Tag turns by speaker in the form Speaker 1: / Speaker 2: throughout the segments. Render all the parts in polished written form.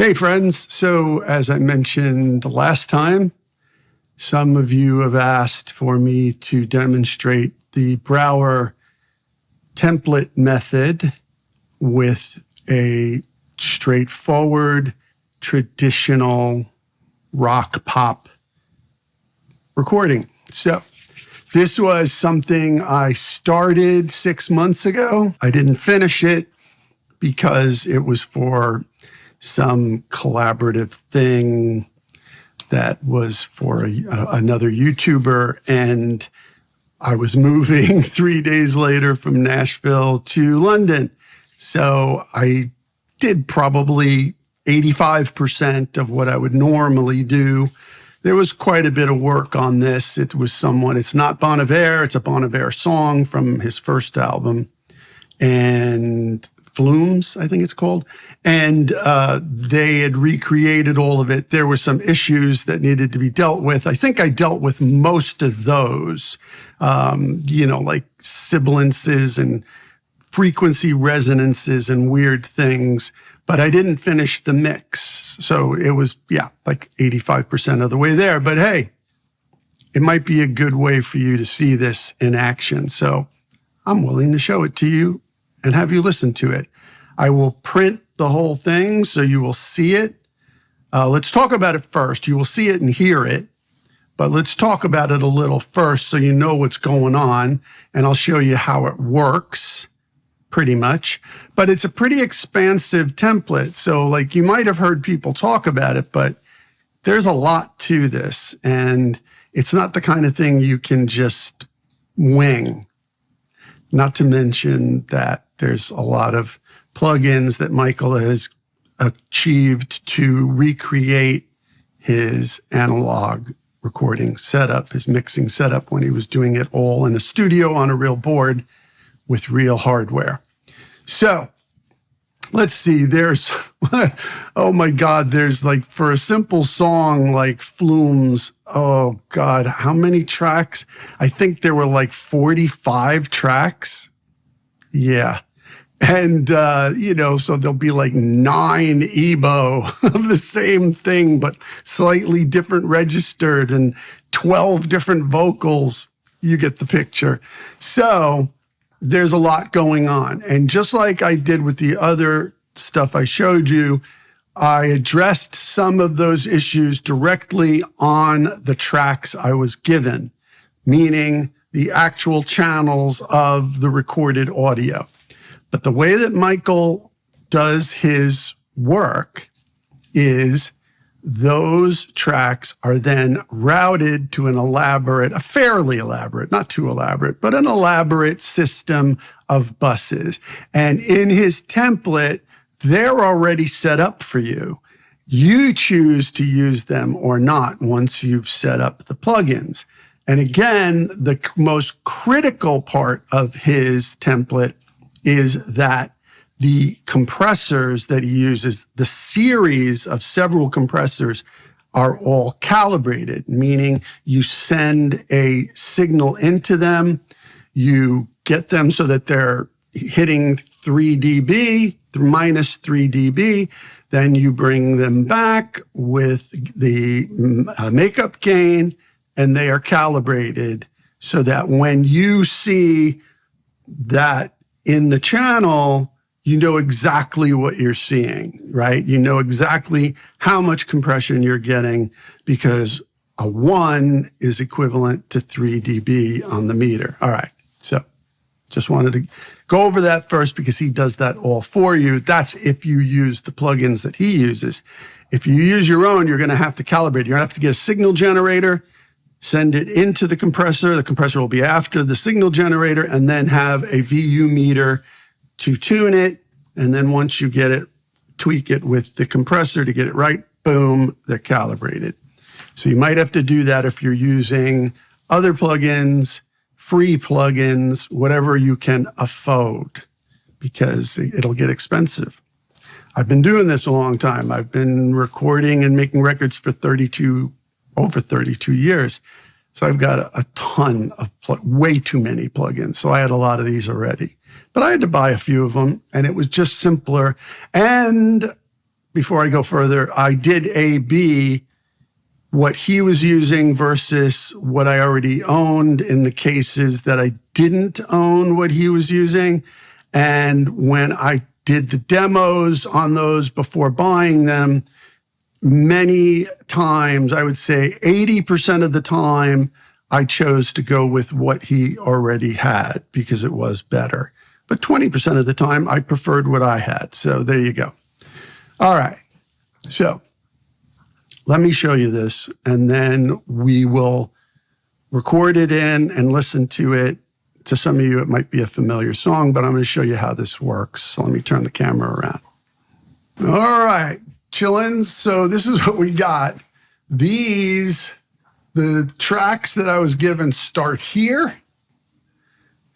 Speaker 1: Hey, friends. So as I mentioned last time, some of you have asked for me to demonstrate the Brauer template method with a straightforward, traditional rock pop recording. So this was something I started 6 months ago. I didn't finish it because it was for some collaborative thing that was for another YouTuber, and I was moving 3 days later from Nashville to London. So I did probably 85% of what I would normally do. There was quite a bit of work on this. It's not Bon Iver, it's a Bon Iver song from his first album, and Flumes, I think it's called. And they had recreated all of it. There were some issues that needed to be dealt with. I think I dealt with most of those, like sibilances and frequency resonances and weird things, but I didn't finish the mix. So it was, like 85% of the way there. But hey, it might be a good way for you to see this in action. So I'm willing to show it to you and have you listen to it. I will print the whole thing so you will see it. Let's talk about it first. You will see it and hear it, but let's talk about it a little first so you know what's going on, and I'll show you how it works, pretty much. But it's a pretty expansive template, so you might have heard people talk about it, but there's a lot to this, and it's not the kind of thing you can just wing. Not to mention that there's a lot of plugins that Michael has achieved to recreate his analog recording setup, his mixing setup, when he was doing it all in a studio on a real board with real hardware. So let's see, oh my God, there's for a simple song like Flumes, oh God, how many tracks? I think there were 45 tracks. Yeah. And, so there'll be 9 EBO of the same thing, but slightly different registered, and 12 different vocals. You get the picture. So there's a lot going on. And just like I did with the other stuff I showed you, I addressed some of those issues directly on the tracks I was given, meaning the actual channels of the recorded audio. But the way that Michael does his work is those tracks are then routed to a fairly elaborate, not too elaborate, but an elaborate system of buses. And in his template, they're already set up for you. You choose to use them or not once you've set up the plugins. And again, the most critical part of his template is that the compressors that he uses, the series of several compressors, are all calibrated, meaning you send a signal into them, you get them so that they're hitting 3 dB, minus 3 dB, then you bring them back with the makeup gain, and they are calibrated so that when you see that in the channel, you know exactly what you're seeing, right? You know exactly how much compression you're getting because a 1 is equivalent to 3 dB on the meter. All right, so just wanted to go over that first because he does that all for you. That's if you use the plugins that he uses. If you use your own, you're gonna have to calibrate. You're gonna have to get a signal generator, send it into the compressor. The compressor will be after the signal generator, and then have a VU meter to tune it. And then once you get it, tweak it with the compressor to get it right, boom, they're calibrated. So you might have to do that if you're using other plugins, free plugins, whatever you can afford, because it'll get expensive. I've been doing this a long time. I've been recording and making records for over 32 years. So I've got a ton of, way too many plugins. So I had a lot of these already. But I had to buy a few of them, and it was just simpler. And before I go further, I did A/B what he was using versus what I already owned in the cases that I didn't own what he was using. And when I did the demos on those before buying them, many times, I would say 80% of the time, I chose to go with what he already had because it was better. But 20% of the time, I preferred what I had. So there you go. All right. So let me show you this, and then we will record it in and listen to it. To some of you, it might be a familiar song, but I'm going to show you how this works. So let me turn the camera around. All right, chillins. So this is what we got. The tracks that I was given start here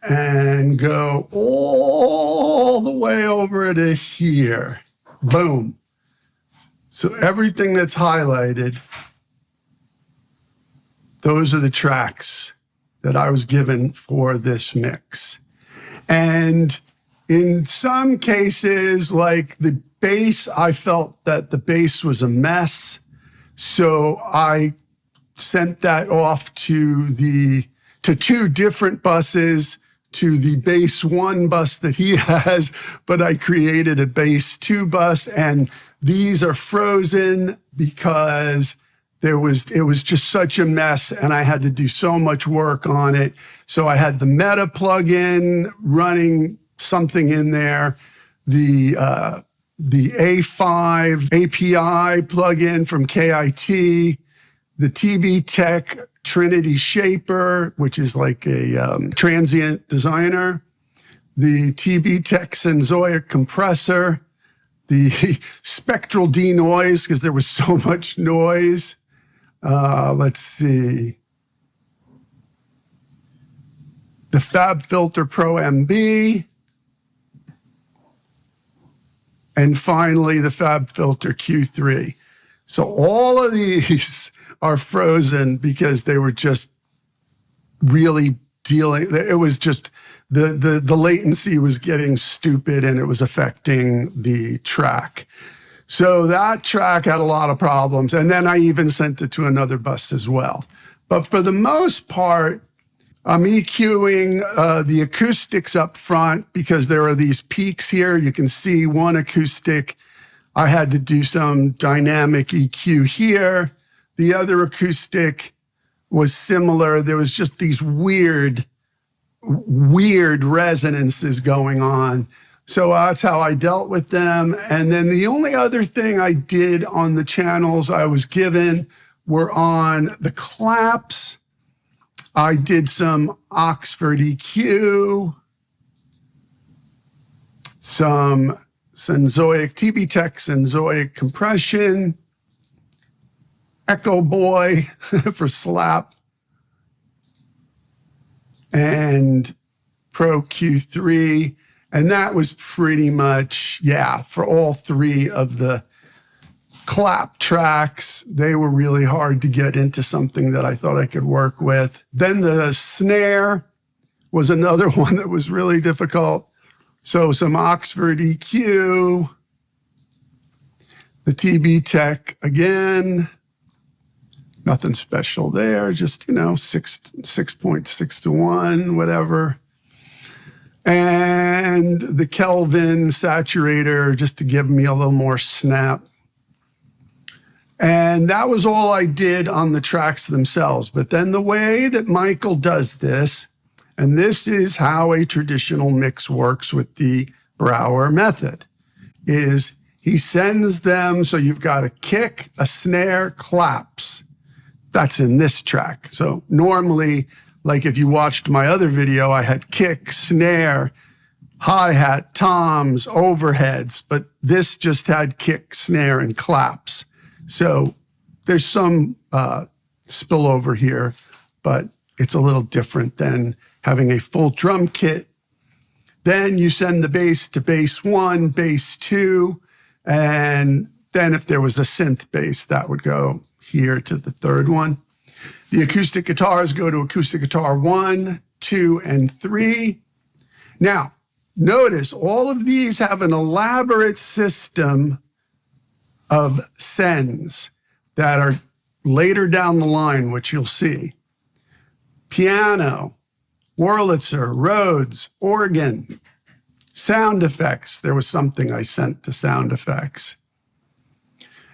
Speaker 1: and go all the way over to here. Boom. So everything that's highlighted, those are the tracks that I was given for this mix. And in some cases, like the bass, I felt that the bass was a mess. So I sent that off to two different buses, to the bass 1 bus that he has, but I created a bass 2 bus, and these are frozen because it was just such a mess and I had to do so much work on it. So I had the Meta plugin running something in there, the A5 API plugin from KIT, the TB Tech Trinity Shaper, which is like a transient designer, the TB Tech Sensoic compressor, the spectral denoise, because there was so much noise. Let's see. The FabFilter Pro MB. And finally, the FabFilter Q3. So all of these are frozen because they were just really it was just, the latency was getting stupid and it was affecting the track. So that track had a lot of problems. And then I even sent it to another bus as well. But for the most part, I'm EQing the acoustics up front because there are these peaks here. You can see one acoustic. I had to do some dynamic EQ here. The other acoustic was similar. There was just these weird resonances going on. So that's how I dealt with them. And then the only other thing I did on the channels I was given were on the claps. I did some Oxford EQ, some Sensoic, TB Tech Sensoic compression, Echo Boy for slap, and Pro Q3. And that was pretty much, for all three of the clap tracks. They were really hard to get into something that I thought I could work with. Then the snare was another one that was really difficult. So some Oxford EQ, the TB Tech again, nothing special there, just, 6.6 to 1, whatever. And the Kelvin saturator, just to give me a little more snap. And that was all I did on the tracks themselves. But then the way that Michael does this, and this is how a traditional mix works with the Brauer method, is he sends them, so you've got a kick, a snare, claps. That's in this track. So normally, like if you watched my other video, I had kick, snare, hi-hat, toms, overheads, but this just had kick, snare, and claps. So there's some spillover here, but it's a little different than having a full drum kit. Then you send the bass to bass 1, bass 2, and then if there was a synth bass, that would go here to the third one. The acoustic guitars go to acoustic guitar 1, 2, and 3. Now, notice all of these have an elaborate system of sends that are later down the line, which you'll see. Piano, Wurlitzer, Rhodes, organ, sound effects. There was something I sent to sound effects.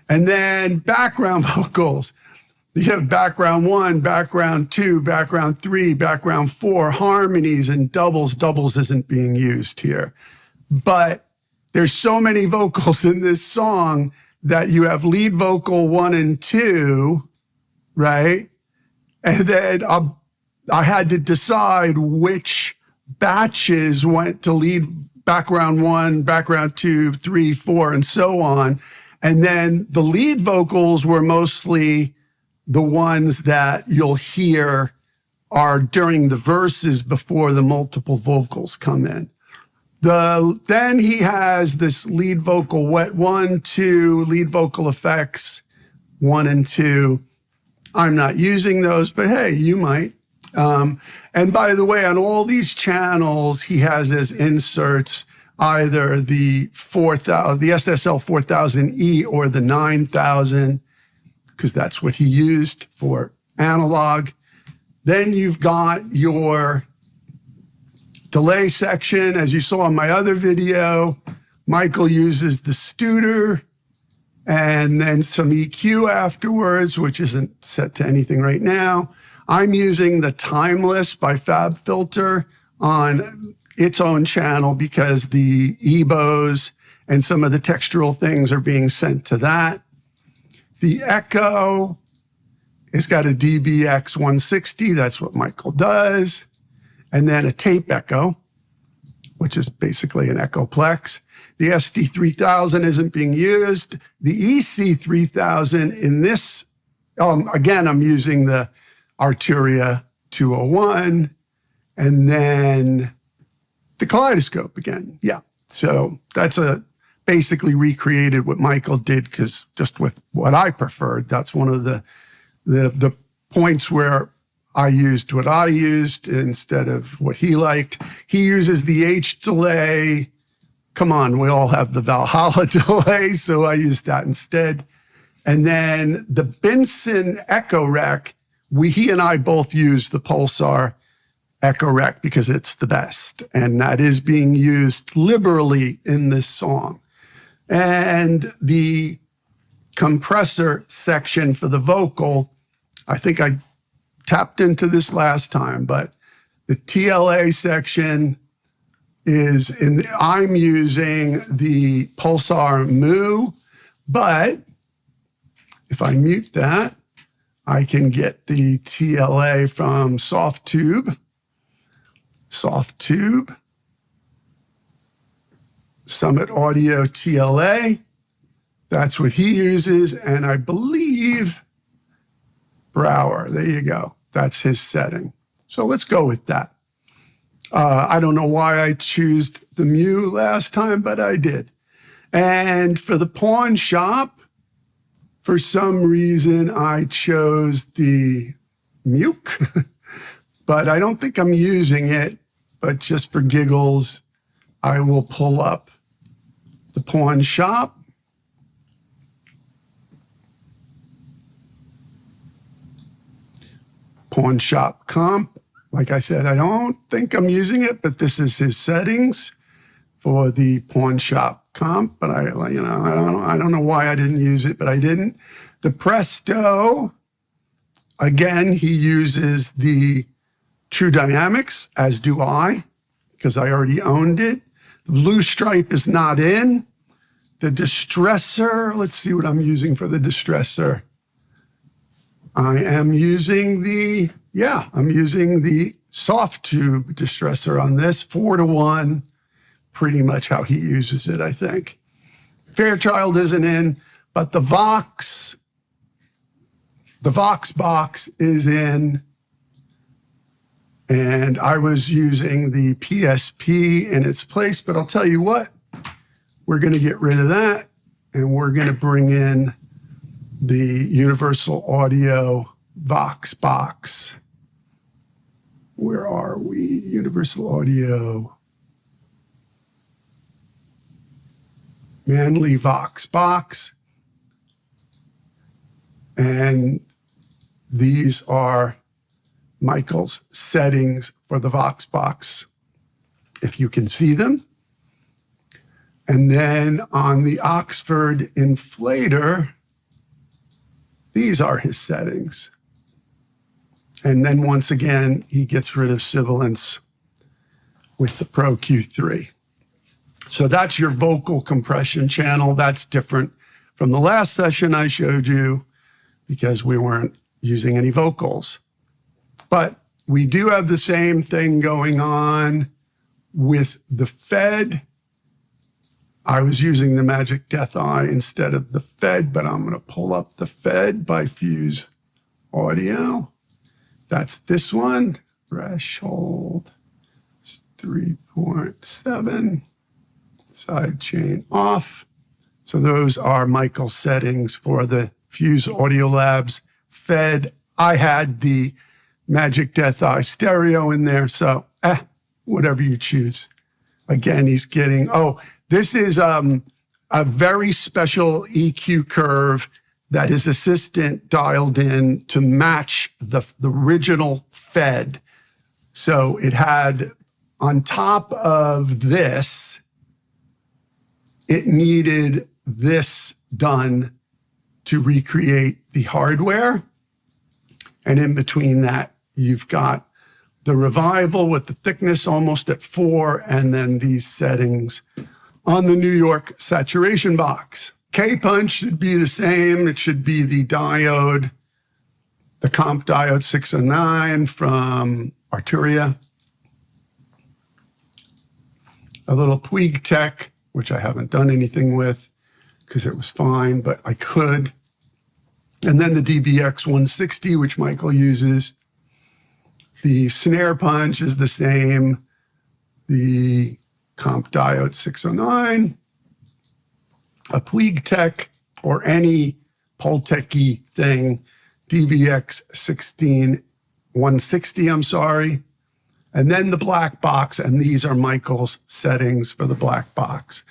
Speaker 1: And then background vocals. You have background 1, background 2, background 3, background 4, harmonies and doubles. Doubles isn't being used here. But there's so many vocals in this song that you have lead vocal 1 and 2, right? And then I had to decide which batches went to lead background 1, background 2, 3, 4, and so on. And then the lead vocals were mostly the ones that you'll hear are during the verses before the multiple vocals come in. Then he has this lead vocal 1, 2, lead vocal effects 1 and 2. I'm not using those, but hey, you might. And by the way, on all these channels, he has as inserts either the SSL 4000E or the 9000, because that's what he used for analog. Then you've got your delay section. As you saw in my other video, Michael uses the Studer and then some EQ afterwards, which isn't set to anything right now. I'm using the Timeless by FabFilter on its own channel because the EBOs and some of the textural things are being sent to that. The Echo has got a DBX 160. That's what Michael does. And then a tape echo, which is basically an Echoplex. The SD3000 isn't being used. The EC3000 in this, again, I'm using the Arturia 201. And then the Kaleidoscope again. Yeah. So that's basically recreated what Michael did, because just with what I preferred, that's one of the points where I used what I used instead of what he liked. He uses the H delay. Come on, we all have the Valhalla delay, so I used that instead. And then the Benson Echo Rec, he and I both use the Pulsar Echo Rec because it's the best. And that is being used liberally in this song. And the compressor section for the vocal, I think I tapped into this last time, but the TLA section is I'm using the Pulsar Mu, but if I mute that, I can get the TLA from Softtube, Summit Audio TLA. That's what he uses, and I believe Brauer. There you go. That's his setting. So let's go with that. I don't know why I chose the Mu last time, but I did. And for the pawn shop, for some reason, I chose the Muke, but I don't think I'm using it. But just for giggles, I will pull up the pawn shop. Pawn shop comp. Like I said, I don't think I'm using it, but this is his settings for the pawn shop comp. But I don't know why I didn't use it, but I didn't. The Presto, again, he uses the True Dynamics, as do I, because I already owned it. The Blue Stripe is not in. The Distressor, let's see what I'm using for the Distressor. I am using the Softtube Distressor on this, 4-to-1, pretty much how he uses it, I think. Fairchild isn't in, but the Vox box is in, and I was using the PSP in its place, but I'll tell you what, we're going to get rid of that, and we're going to bring in the Universal Audio Vox box. Where are we? Universal Audio. Manley Vox box. And these are Michael's settings for the Voxbox, if you can see them. And then on the Oxford inflator, these are his settings. And then once again, he gets rid of sibilance with the Pro Q3. So that's your vocal compression channel. That's different from the last session I showed you because we weren't using any vocals. But we do have the same thing going on with the Fed. I was using the Magic Death Eye instead of the Fed, but I'm going to pull up the Fed by Fuse Audio. That's this one. Threshold 3.7. Side chain off. So those are Michael's settings for the Fuse Audio Labs Fed. I had the Magic Death Eye stereo in there, so whatever you choose. Again, he's getting, this is a very special EQ curve that his assistant dialed in to match the original Fed. So it had, on top of this, it needed this done to recreate the hardware. And in between that, you've got the Revival with the thickness almost at 4, and then these settings on the New York saturation box. K-Punch should be the same. It should be the diode, the comp diode 609 from Arturia. A little Puig Tech, which I haven't done anything with because it was fine, but I could. And then the DBX 160, which Michael uses. The snare punch is the same. The comp diode 609. A Puig Tech or any Pultec-y thing. DBX 160, I'm sorry. And then the black box, and these are Michael's settings for the black box.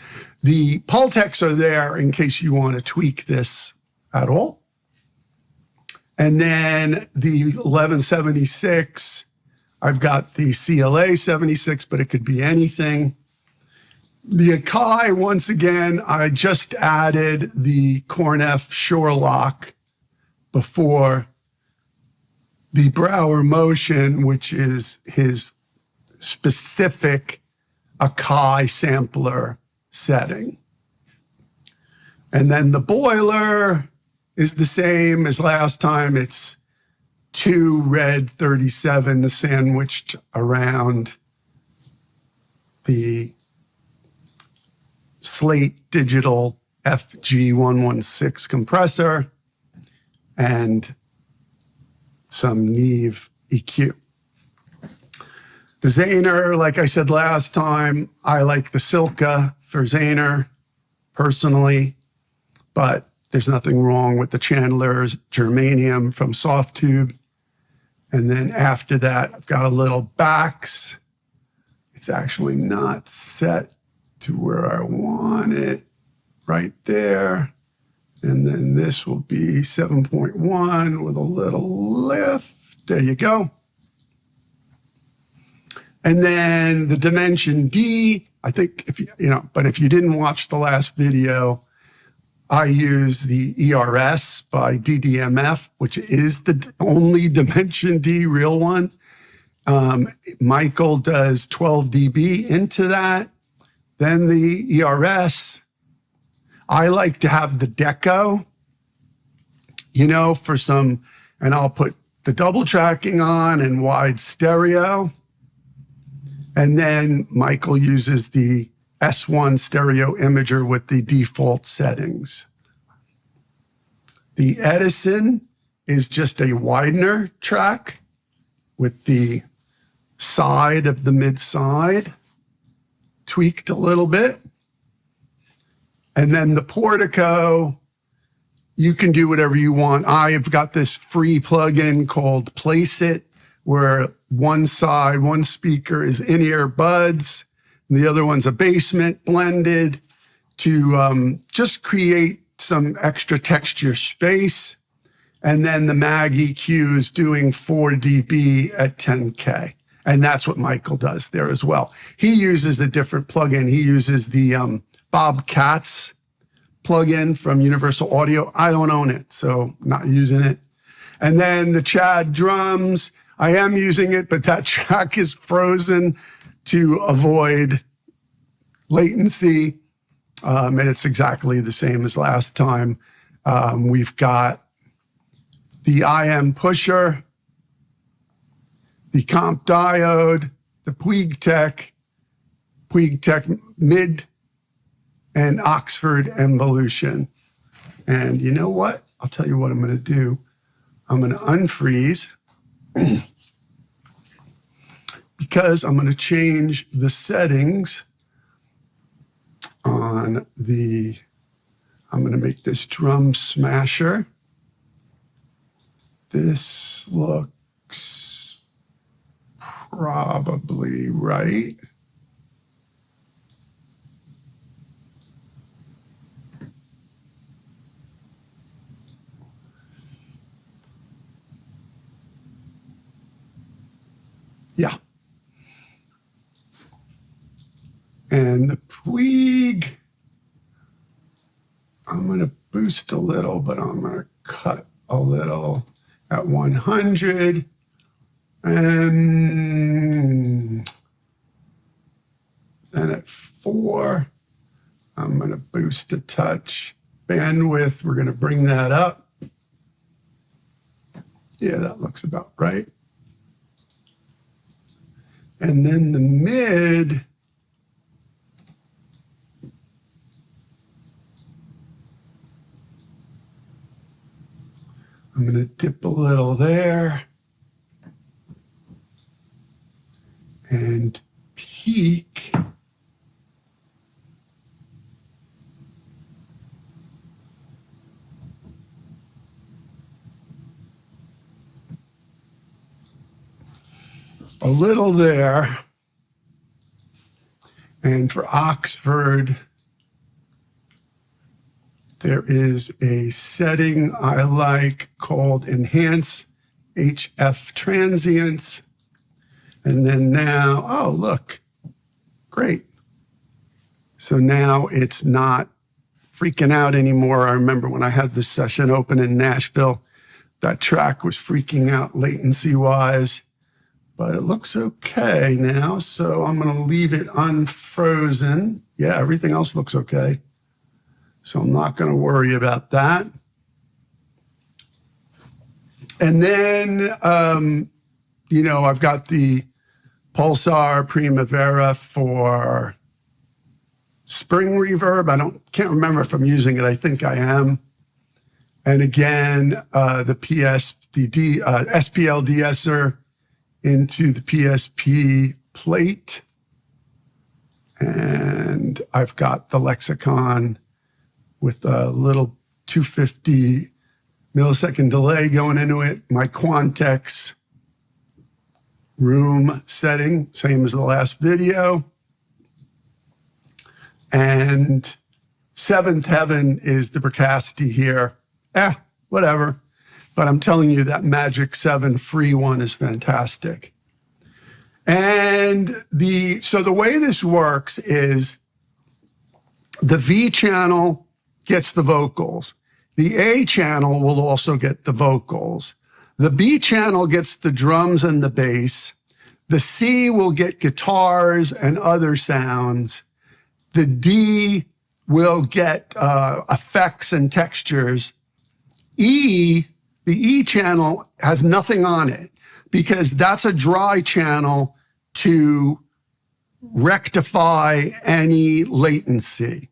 Speaker 1: The Pultecs are there in case you want to tweak this at all. And then the 1176, I've got the CLA 76, but it could be anything. The Akai, once again, I just added the Cornef Shore Lock before the Brauer Motion, which is his specific Akai sampler setting. And then the boiler is the same as last time. It's 2 red 37 sandwiched around the Slate Digital FG116 compressor and some Neve EQ. The Zaner, like I said last time, I like the Silca for Zaner personally, but there's nothing wrong with the Chandler's Germanium from Softtube. And then after that, I've got a little Bax. It's actually not set to where I want it, right there. And then this will be 7.1 with a little lift. There you go. And then the Dimension D, I think if you didn't watch the last video, I use the ERS by DDMF, which is the only Dimension D real one. Michael does 12 dB into that. Then the ERS. I like to have the Deco, for some, and I'll put the double tracking on and wide stereo. And then Michael uses the S1 stereo imager with the default settings. The Edison is just a Widener track with the side of the mid-side tweaked a little bit. And then the Portico, you can do whatever you want. I've got this free plugin called Place It, where one side, one speaker is in-ear buds, and the other one's a basement blended to just create some extra texture space. And then the Mag EQ is doing 4 dB at 10K. And that's what Michael does there as well. He uses a different plugin. He uses the Bob Katz plugin from Universal Audio. I don't own it, so I'm not using it. And then the Chad drums, I am using it, but that track is frozen to avoid latency. And it's exactly the same as last time. We've got the IM pusher, the comp diode, the Puig Tech mid, and Oxford Evolution. And you know what? I'll tell you what I'm going to do. I'm going to unfreeze because I'm going to change the settings on the, I'm going to make this drum smasher. This looks probably right. Yeah. And the Puig, I'm going to boost a little, but I'm going to cut a little at 100. And then at 4, I'm going to boost a touch. Bandwidth, we're going to bring that up. Yeah, that looks about right. And then the mid, I'm going to dip a little there and peak. A little there. And for Oxford, there is a setting I like called Enhance HF Transients. And then now, oh, look, great. So now it's not freaking out anymore. I remember when I had this session open in Nashville, that track was freaking out latency-wise. But it looks okay now, so I'm going to leave it unfrozen. Yeah, everything else looks okay. So I'm not going to worry about that. And then, I've got the Pulsar Primavera for spring reverb. Can't remember if I'm using it. I think I am. And again, the SPL de-esser into the PSP plate. And I've got the Lexicon with a little 250 millisecond delay going into it. My Quantex room setting, same as the last video. And Seventh Heaven is the Bricasti here. Whatever. But I'm telling you that Magic 7 free one is fantastic. And so the way this works is the V channel gets the vocals. The A channel will also get the vocals. The B channel gets the drums and the bass. The C will get guitars and other sounds. The D will get effects and textures. The E channel has nothing on it because that's a dry channel to rectify any latency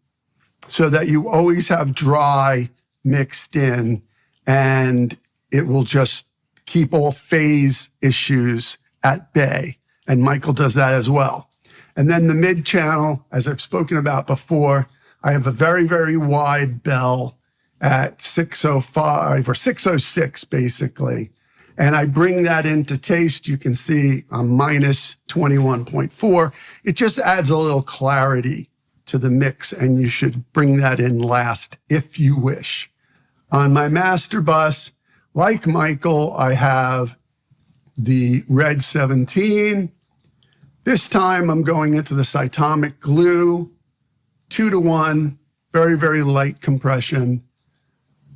Speaker 1: so that you always have dry mixed in and it will just keep all phase issues at bay. And Michael does that as well. And then the mid channel, as I've spoken about before, I have a very, very wide bell at 605 or 606 basically. And I bring that into taste. You can see I'm minus 21.4. It just adds a little clarity to the mix and you should bring that in last if you wish. On my master bus, Like Michael, I have the red 17. This time I'm going into the cytomic glue, 2-to-1, very, very light compression.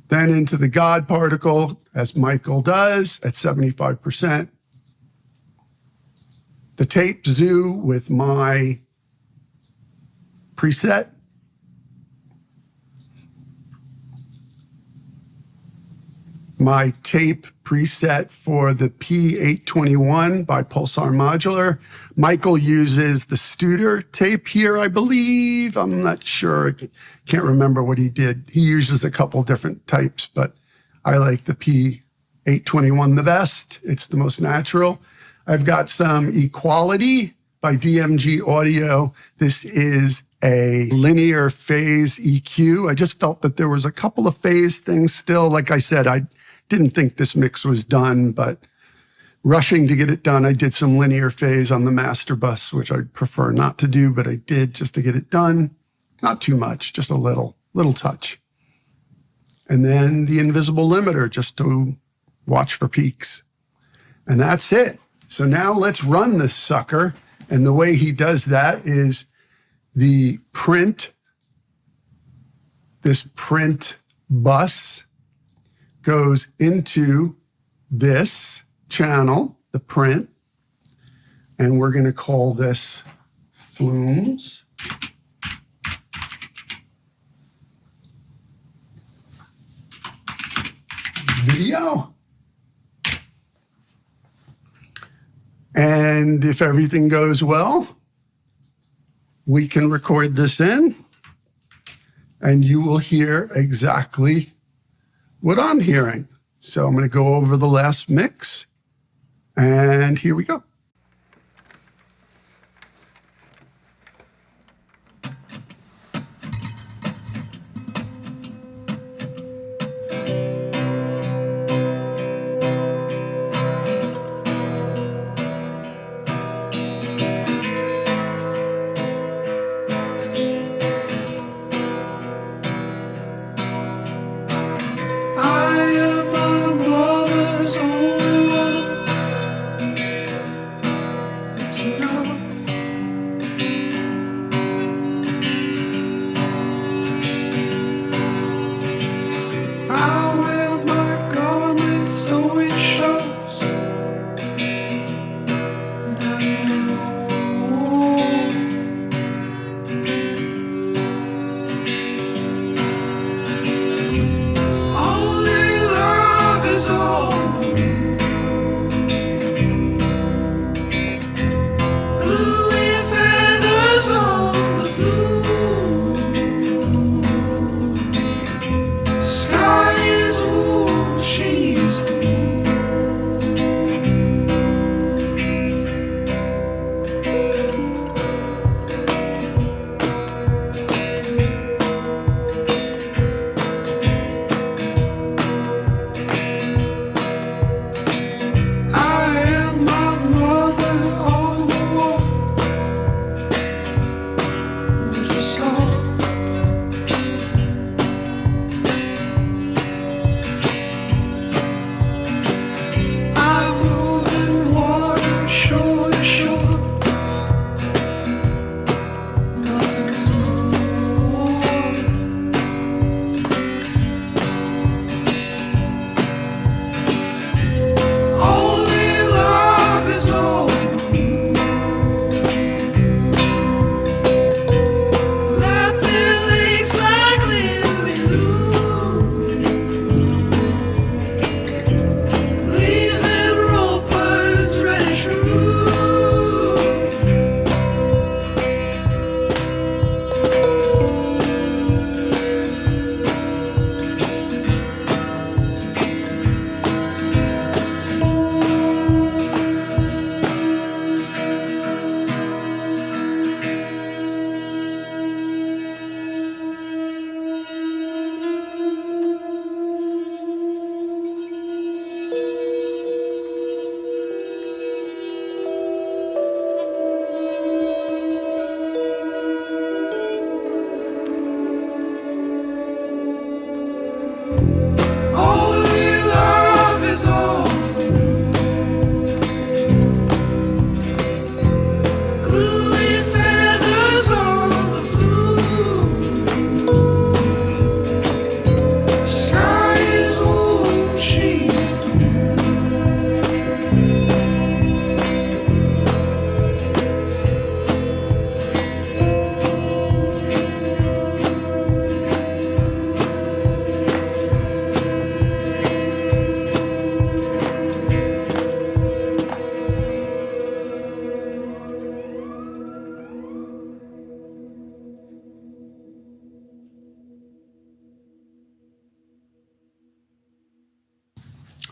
Speaker 1: Then into the God particle, as Michael does, at 75%. The tape zoo with my preset. My tape preset for the P821 by Pulsar Modular. Michael uses the Studer tape here, I believe. I'm not sure. I can't remember what he did. He uses a couple different types, but I like the P821 the best. It's the most natural. I've got some Equality by DMG Audio. This is a linear phase EQ. I just felt that there was a couple of phase things still. Like I said, I didn't think this mix was done, but rushing to get it done, I did some linear phase on the master bus, which I'd prefer not to do, but I did just to get it done. Not too much, just a little touch. And then the invisible limiter, just to watch for peaks. And that's it. So now let's run this sucker. And the way he does that is this print bus goes into this channel, the print, and we're going to call this flumes. Video. And if everything goes well, we can record this in, and you will hear exactly what I'm hearing. So I'm going to go over the last mix, and here we go.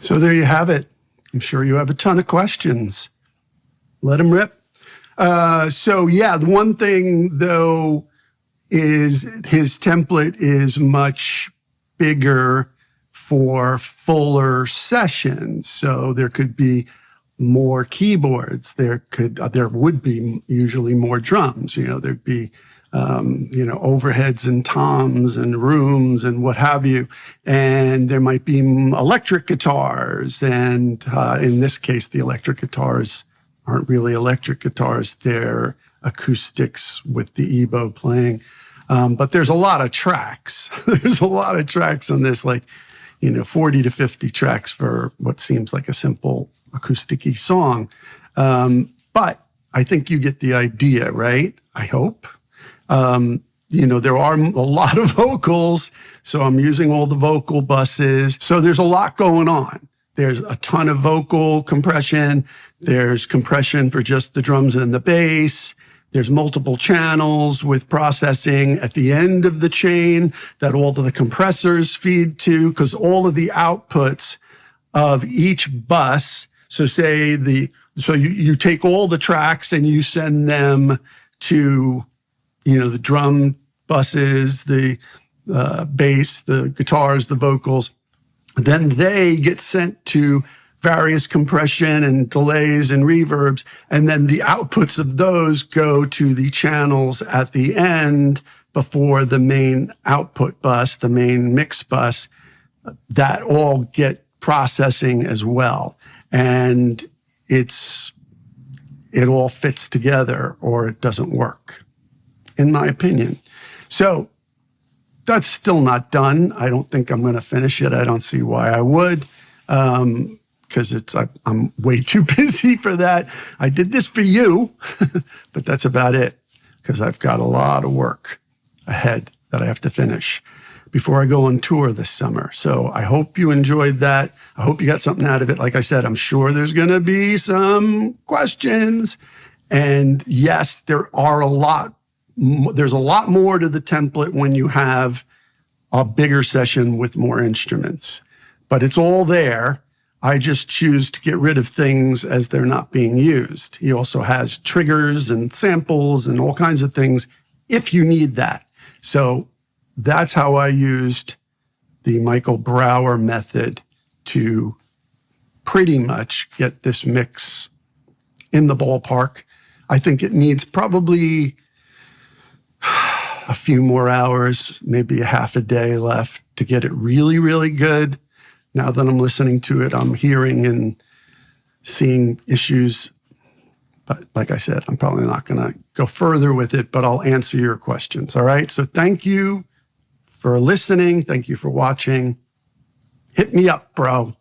Speaker 1: So there you have it. I'm sure you have a ton of questions. Let them rip. The one thing though is his template is much bigger for fuller sessions. So there could be more keyboards. There would be usually more drums. There'd be overheads and toms and rooms and what have you. And there might be electric guitars. And in this case, the electric guitars aren't really electric guitars. They're acoustics with the EBow playing. But there's a lot of tracks. There's a lot of tracks on this, 40 to 50 tracks for what seems like a simple acoustic-y song. But I think you get the idea, right? I hope. There are a lot of vocals, so I'm using all the vocal buses. So there's a lot going on. There's a ton of vocal compression. There's compression for just the drums and the bass. There's multiple channels with processing at the end of the chain that all of the compressors feed to, because all of the outputs of each bus, so you take all the tracks and you send them to the drum buses, the bass, the guitars, the vocals. Then they get sent to various compression and delays and reverbs. And then the outputs of those go to the channels at the end before the main output bus, the main mix bus, that all get processing as well. And it all fits together or it doesn't work, in my opinion. So that's still not done. I don't think I'm going to finish it. I don't see why I would, because I'm way too busy for that. I did this for you, but that's about it, because I've got a lot of work ahead that I have to finish before I go on tour this summer. So I hope you enjoyed that. I hope you got something out of it. Like I said, I'm sure there's going to be some questions. And yes, there's a lot more to the template when you have a bigger session with more instruments. But it's all there. I just choose to get rid of things as they're not being used. He also has triggers and samples and all kinds of things if you need that. So that's how I used the Michael Brauer method to pretty much get this mix in the ballpark. I think it needs probably a few more hours, maybe a half a day left to get it really, really good. Now that I'm listening to it, I'm hearing and seeing issues. But like I said, I'm probably not going to go further with it, but I'll answer your questions. All right. So thank you for listening. Thank you for watching. Hit me up, bro.